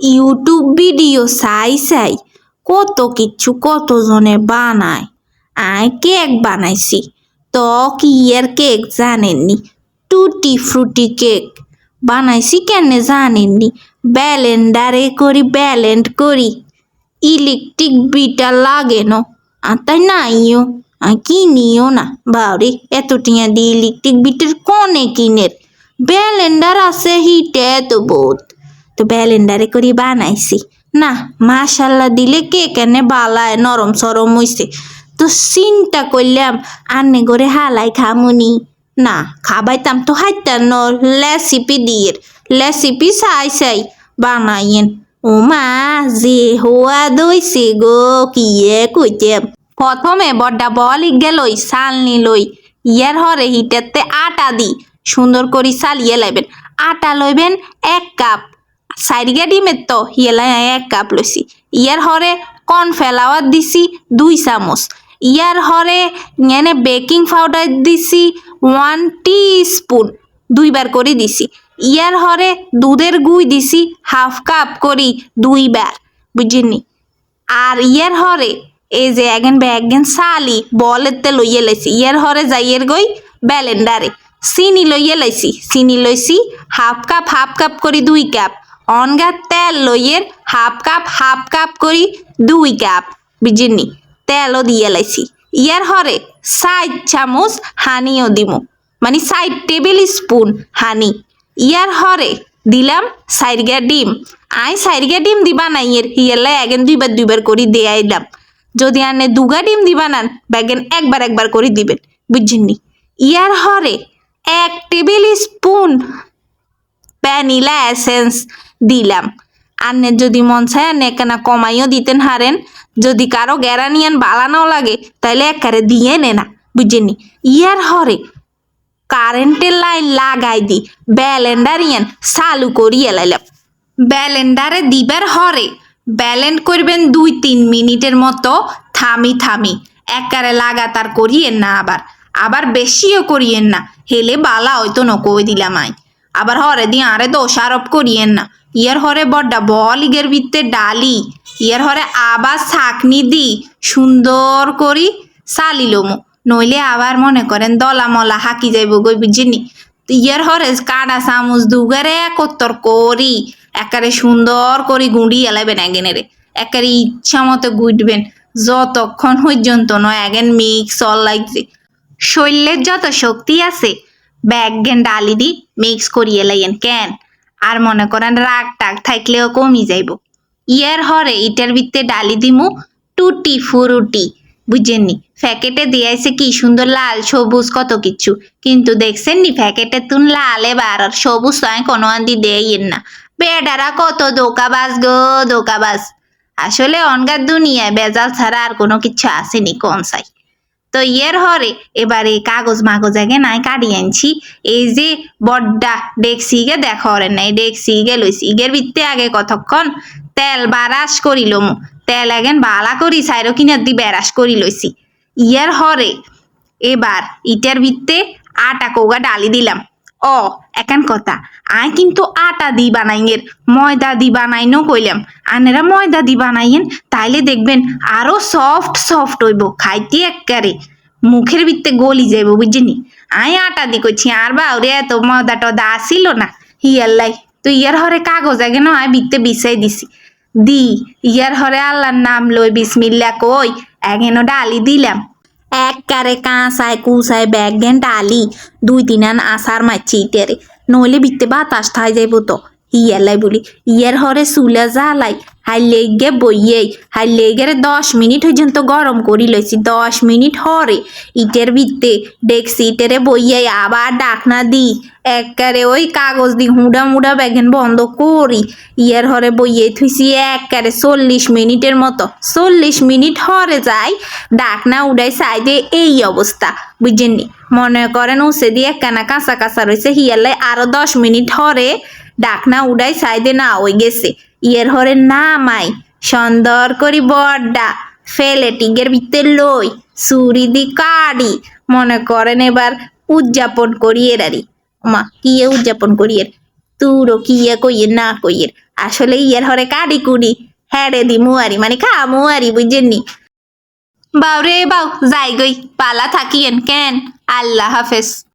YouTube video চাই চাই কত কিচ্ছু কতজনে বানায়। আয় কেক বানাইছি তো কি এর কেক জানেননি? টুটি ফ্রুটি কেক বানাইছি কেনে জানেননি? ব্যালেন্ডারে করি ব্যালেন্ড করি ইলেকট্রিক বিটার লাগে ন তাই নাইও কিনিও না বাউরে এত টিয়া দিয়ে ইলেকট্রিক বিটার কনে কিনের ব্যালেন্ডার আছে হিটে তো বহুত তো ব্যালেন্ডারে করি বানাইছি না মাশাল্লাহ দিলে কে কেনে বালায় নরম সরম হইছে তো চিন্তা করলাম আন্নে করে হালাই খামুনি না খাবাইতাম তো হাইতাম ন রেসিপি দিয়ে রেসিপি চাই চাই বানাইয়েন ও মা যে হওয়া দইছে গো কিয়ে কইতেম প্রথমে বড্ডা বল গেলই চালনি লই ইয়ার হরে হিটাতে আটা দি সুন্দর করে চালিয়ে লাইবেন আটা লইবেন 1 কাপ সাইডগা ডিমের তো হিয়েলাই 1 কাপ লইছি ইয়ার হরে কর্নফ্লাওয়ার দিছি 2 চামচ ইয়ার হরে এনে বেকিং পাউডার দিছি 1 টিস্পুন 2 বার করে দিছি ইয়ার হরে দুধের গুই দিছি 1/2 কাপ করি 2 বার বুঝিনি আর ইয়ার হরে এই যে ব্যাগেন সালি বলেতে লইয়ে লাইছি ইয়ার হরে যাইয়ের গই ব্যালেন্ডারে চিনি লইয়ে লাইছি চিনি লইছি 1/2 কাপ করি 2 কাপ অনগা তেল লইয়ের 1/2 কাপ করি 2 কাপ বুঝিনি তেলও দিয়ে লাইছি ইয়ার হরে 4 চামচ হানিও দিমু মানে 4 টেবিল স্পুন হানি ইয়ার হরে দিলাম 4 ডিম আই 4 ডিম দিবা না হিয়ালে 2 বার করে দেয়াই দাম যদি আনে 2 ডিম দিবা না ব্যাগেন একবার করে দিবেন বুঝছেননি ইয়ার হরে 1 টেবিল স্পুন ভ্যানিলা এসেন্স দিলাম আন্নের যদি মন চায় আন্নে একখানা কমাইও দিতেন হারেন যদি কারো গ্যারানিয়ান বালানো লাগে তাহলে একবারে দিয়ে নে না বুঝছেননি ইয়ার হরে কারেন্টের লাইন লাগাই দি ব্যালেন্ডারিয়ান চালু করিয়ে লাইলাম ব্যালেন্ডারে দিবার হরে ব্যালেন্ড করবেন 2-3 মিনিটের মতো থামি একবারে লাগাতার করিয়েন না আবার বেশিও করিয়েন না হেলে বালা হয়তো নকই দিলাম আই আবার হরে দিয়ে আরে দোষারোপ করিয়েন না ইয়ার হরে বড্ডা বল ইগের ভিত্তে ডালি ইয়ার হরে আবার ছাকনি দি সুন্দর করি চালিলমু নইলে আবার মনে করেন দলা মলা হাকি যাইব গই বুঝিনি ইয়ার হরে কাটা চামচ দুগারে একত্তর করি একারে সুন্দর করে গুঁড়ি এলাইবেন এগেনেরে একারে ইচ্ছা মতো গুঁটবেন যতক্ষণ পর্যন্ত নয় মিক্স অল লাগছে শরীরের যত শক্তি আছে ব্যাগেন ডালি দি মিক্স করিয়ে লাইয়েন কেন আর মনে করেন রাগ টাগ থাকলেও কমি যাইব ইয়ার হরে ইটার ভিত্তে ডালি দিমু টুটি ফুরুটি বুঝেননি প্যাকেটে দিয়েছে কি সুন্দর লাল সবুজ কত কিছু কিন্তু দেখছেন নি প্যাকেটে তুন লাল এবার আর সবুজ তাই কোনো আন্দি দেইয়েন না বেডারা কত দোকাবাজ গো দোকাবাজ আসলে অনগার দুনিয়ায় বেজাল ছাড়া আর কোনো কিছু আসেনি কোন সাই তো ইয়ের হরে এবারে কাগজ মাগজ আগে নাই কাটি আনছি এই যে বড্ডা ডেক্সিগে দেখা হরে নাই ডেক্সিগে লইছি ইগের ভিত্তে আগে কতক্ষণ তেল বারাস করিলম তেল আগেন বালা করি সাইরো কিনার দি বেরাস করি লইছি ইয়ার হরে এবার ইটার ভিত্তে আটা কোগা ডালি দিলাম একান কথা আয় কিন্তু আটা দি বানাইয়ের ময়দা দি বানাইনো কইলাম আনেরা ময়দা দি বানাইয়েন তাইলে দেখবেন আরো সফট হইব খাইতে একবারে মুখের ভিত্তে গলি যাইব বুঝিনি আয় আটা দি কইছি আর বাউরে এত ময়দা টদা আসিল না হিয়াল্লাই তো ইয়ার হরে কাগজ আগে না আয় ভিত্তে বিছাই দিছি দি ইয়ার হরে আল্লাহর নাম লই বিসমিল্লা কই এগেনো ডালি দিলাম একবারে কাঁচায় কুচায় ব্যাগেন ডালি 2-3 আন আসার মারছি ইটারে নইলে ভিত্তে বাতাস থাই যাইব তো হিয়ালাই বলি ইয়ার হরে চুলা জ্বালাই হাইলে গে বইয়েই হাইলে গেরে 10 মিনিট পর্যন্ত গরম করি লইছি 10 মিনিট হরে ইটের ভিত্তে ডেক্সি ইটেরে বইয়েই আবার ডাকনা দি একবারে ওই কাগজ দি হুডা মুডা ব্যাগেন বন্ধ করি ইয়ার হরে বইয়ে থুইছি একবারে 40 মিনিটের মতো 40 মিনিট হরে যাই ডাকনা উড়াই সাইডে এই অবস্থা বুঝেননি মনে করেন উসে দিয়ে একখানা কাঁচা কাঁচা রয়েছে হিয়ালে আরো 10 মিনিট হরে ডাকনা উড়াই সাইডে না হয়ে গেছে ইয়ের হরে নামাই সুন্দর করি বড্ডা ফেলে টিগের ভিতরে লই ছুরি দি কাড়ি মনে করেন এবার উদযাপন করি এরারি মা কি উদযাপন করি তুরো কি ইয়ে কইয়ের না কইয়ের আসলে ইয়ের হরে কাডি কুড়ি হ্যাঁ রে দি মুয়ারি মানে খা মুয়ারি বুঝেননি বাউ রে বাউ যাই গই পালা থাকিয়েন কেন আল্লাহ হাফেজ।